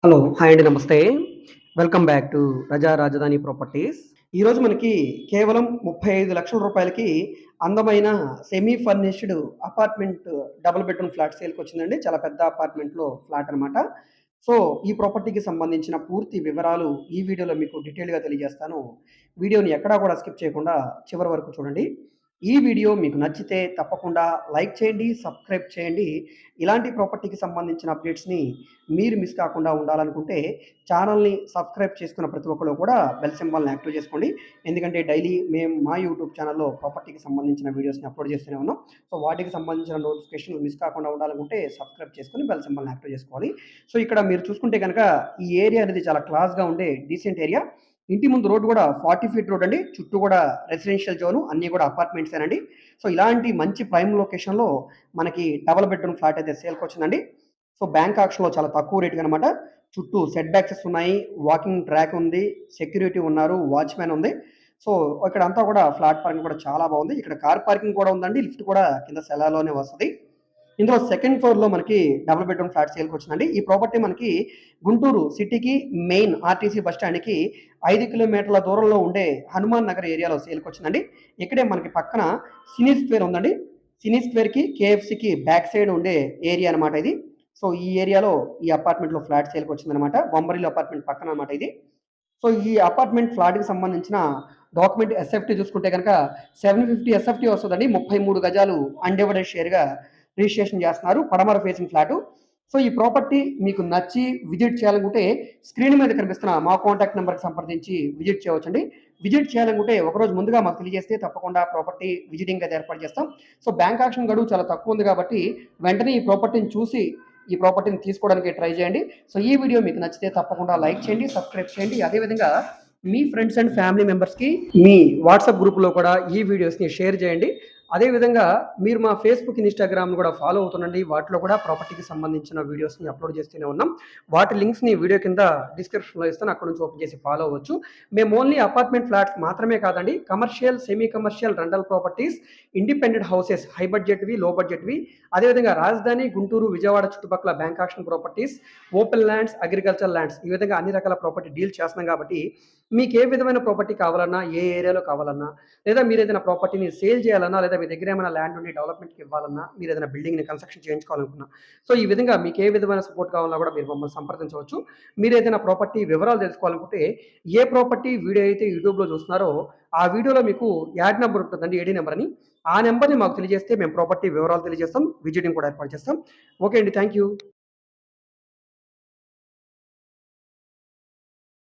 Hello. Hi అండి. నమస్తే. Welcome back to రజా రాజధాని ప్రాపర్టీస్. ఈరోజు మనకి కేవలం 35,00,000 రూపాయలకి అందమైన semi furnished apartment double bedroom flat సేల్‌కొచ్చిందండి. చాలా పెద్ద అపార్ట్మెంట్‌లో ఫ్లాట్ అనమాట. సో, ఈ ప్రాపర్టీకి సంబంధించిన పూర్తి వివరాలు ఈ వీడియోలో మీకు డీటెయిల్‌గా తెలియజేస్తాను. వీడియోని ఎక్కడా కూడా స్కిప్ చేయకుండా చివరి వరకు చూడండి. ఈ వీడియో మీకు నచ్చితే తప్పకుండా లైక్ చేయండి, సబ్స్క్రైబ్ చేయండి. ఇలాంటి ప్రాపర్టీకి సంబంధించిన అప్డేట్స్‌ని మీరు మిస్ కాకుండా ఉండాలనుకుంటే ఛానల్‌ని సబ్స్క్రైబ్ చేసుకున్న ప్రతి ఒక్కళ్ళు కూడా బెల్ సింబల్‌ని యాక్టివ్ చేసుకోండి. ఎందుకంటే డైలీ మేము మా యూట్యూబ్ ఛానల్‌లో ప్రాపర్టీకి సంబంధించిన వీడియోస్‌ని అప్లోడ్ చేస్తూనే ఉన్నాం. సో, వాటికి సంబంధించిన నోటిఫికేషన్‌లు మిస్ కాకుండా ఉండాలనుకుంటే సబ్స్క్రైబ్ చేసుకొని బెల్ సింబల్‌ని యాక్టివ్ చేసుకోవాలి. సో, ఇక్కడ మీరు చూసుకుంటే గనక ఈ ఏరియా అనేది చాలా క్లాస్‌గా ఉండే డీసెంట్ ఏరియా. ఇంటి ముందు రోడ్ కూడా 40 ఫీట్ రోడ్ అండి. చుట్టూ కూడా రెసిడెన్షియల్ జోను అన్నీ కూడా అపార్ట్మెంట్సేనండి. సో, ఇలాంటి మంచి ప్రైమ్ లొకేషన్‌లో మనకి డబుల్ బెడ్‌రూమ్ ఫ్లాట్ అయితే సేల్‌కొచ్చిందండి. సో, బ్యాంక్ ఆక్షన్‌లో చాలా తక్కువ రేట్‌కనమాట. చుట్టూ సెట్ బ్యాక్సెస్ ఉన్నాయి. వాకింగ్ ట్రాక్ ఉంది. సెక్యూరిటీ ఉన్నారు. వాచ్‌మెన్ ఉంది. సో, ఇక్కడంతా కూడా ఫ్లాట్ పరంగా కూడా చాలా బాగుంది. ఇక్కడ కార్ పార్కింగ్ కూడా ఉందండి. లిఫ్ట్ కూడా కింద సెలాలోనే వస్తది. ఇందులో సెకండ్ ఫ్లోర్‌లో మనకి డబుల్ బెడ్‌రూమ్ ఫ్లాట్ సేల్‌కొచ్చిందండి. ఈ ప్రాపర్టీ మనకి గుంటూరు సిటీకి మెయిన్ ఆర్టీసీ బస్ స్టాండ్‌కి 5 కిలోమీటర్ల దూరంలో ఉండే హనుమాన్ నగర్ ఏరియాలో సేల్‌కొచ్చిందండి. ఇక్కడే మనకి పక్కన సినీ స్క్వేర్ ఉందండి. సినీ స్క్వేర్‌కి, కేఎఫ్‌సీకి బ్యాక్ సైడ్ ఉండే ఏరియా అనమాట ఇది. సో, ఈ ఏరియాలో ఈ అపార్ట్మెంట్‌లో ఫ్లాట్ సేల్‌కొచ్చిందనమాట. బొంబరిల్లు అపార్ట్మెంట్ పక్కన అనమాట ఇది. సో, ఈ అపార్ట్మెంట్ ఫ్లాట్‌కి సంబంధించిన డాక్యుమెంట్ ఎస్ఎఫ్‌టీ చూసుకుంటే గనక 750 ఎస్ఎఫ్‌టీ వస్తదండి. 33 గజాలు అన్‌డివైడెడ్ షేర్‌గా రిజిస్ట్రేషన్ చేస్తున్నారు. పడమర ఫేసింగ్ ఫ్లాటు. సో, ఈ ప్రాపర్టీ మీకు నచ్చి విజిట్ చేయాలనుకుంటే స్క్రీన్ మీద కనిపిస్తున్న మా కాంటాక్ట్ నంబర్‌కి సంప్రదించి విజిట్ చేయవచ్చండి. విజిట్ చేయాలనుకుంటే ఒకరోజు ముందుగా మాకు తెలియజేస్తే తప్పకుండా ప్రాపర్టీ విజిటింగ్ అయితే ఏర్పాటు చేస్తాం. సో, బ్యాంక్ ఆక్షన్ గడువు చాలా తక్కువ ఉంది కాబట్టి వెంటనే ఈ ప్రాపర్టీని చూసి ఈ ప్రాపర్టీని తీసుకోవడానికి ట్రై చేయండి. సో, ఈ వీడియో మీకు నచ్చితే తప్పకుండా లైక్ చేయండి, సబ్స్క్రైబ్ చేయండి. అదేవిధంగా మీ ఫ్రెండ్స్ అండ్ ఫ్యామిలీ మెంబర్స్‌కి మీ వాట్సాప్ గ్రూప్‌లో కూడా ఈ వీడియోస్‌ని షేర్ చేయండి. అదేవిధంగా మీరు మా ఫేస్‌బుక్, ఇన్‌స్టాగ్రామ్‌ని కూడా ఫాలో అవుతుండండి. వాటిలో కూడా ప్రాపర్టీకి సంబంధించిన వీడియోస్‌ని అప్‌లోడ్ చేస్తూనే ఉన్నాం. వాటి లింక్స్‌ని వీడియో కింద డిస్క్రిప్షన్‌లో ఇస్తాను. అక్కడి నుంచి ఓపెన్ చేసి ఫాలో అవ్వచ్చు. మేము ఓన్లీ అపార్ట్మెంట్ ఫ్లాట్స్ మాత్రమే కాదండి. Commercial, semi commercial, rental properties, independent houses, high బడ్జెట్‌వి, లో బడ్జెట్‌వి, అదేవిధంగా రాజధాని, గుంటూరు, విజయవాడ చుట్టుపక్కల bank auction properties, open lands, agriculture lands ఈ విధంగా అన్ని రకాల ప్రాపర్టీ డీల్ చేస్తున్నాం కాబట్టి మీకు ఏ విధమైన ప్రాపర్టీ కావాలన్నా, ఏ ఏరియాలో కావాలన్నా, లేదా మీరేదైనా ప్రాపర్టీని సేల్ చేయాలన్నా, లేదా మీ దగ్గర ఏమైనా ల్యాండ్ ఉండి డెవలప్‌మెంట్‌కి ఇవ్వాలన్నా, మీరేదైనా బిల్డింగ్‌ని కన్‌స్ట్రక్షన్ చేయించుకోవాలనుకున్నా, సో, ఈ విధంగా మీకు ఏ విధమైన సపోర్ట్ కావాలన్నా కూడా మీరు మమ్మల్ని సంప్రదించవచ్చు. మీరేదైనా ప్రాపర్టీ వివరాలు తెలుసుకోవాలనుకుంటే, ఏ ప్రాపర్టీ వీడియో అయితే యూట్యూబ్‌లో చూస్తున్నారో, ఆ వీడియోలో మీకు యాడ్ నంబర్ ఉంటుందండి. ఏడీ నంబర్ అని. ఆ నంబర్‌ని మాకు తెలియజేస్తే మేము ప్రాపర్టీ వివరాలు తెలియజేస్తాం. విజిటింగ్ కూడా ఏర్పాటు చేస్తాం. ఓకే అండి. Thank you.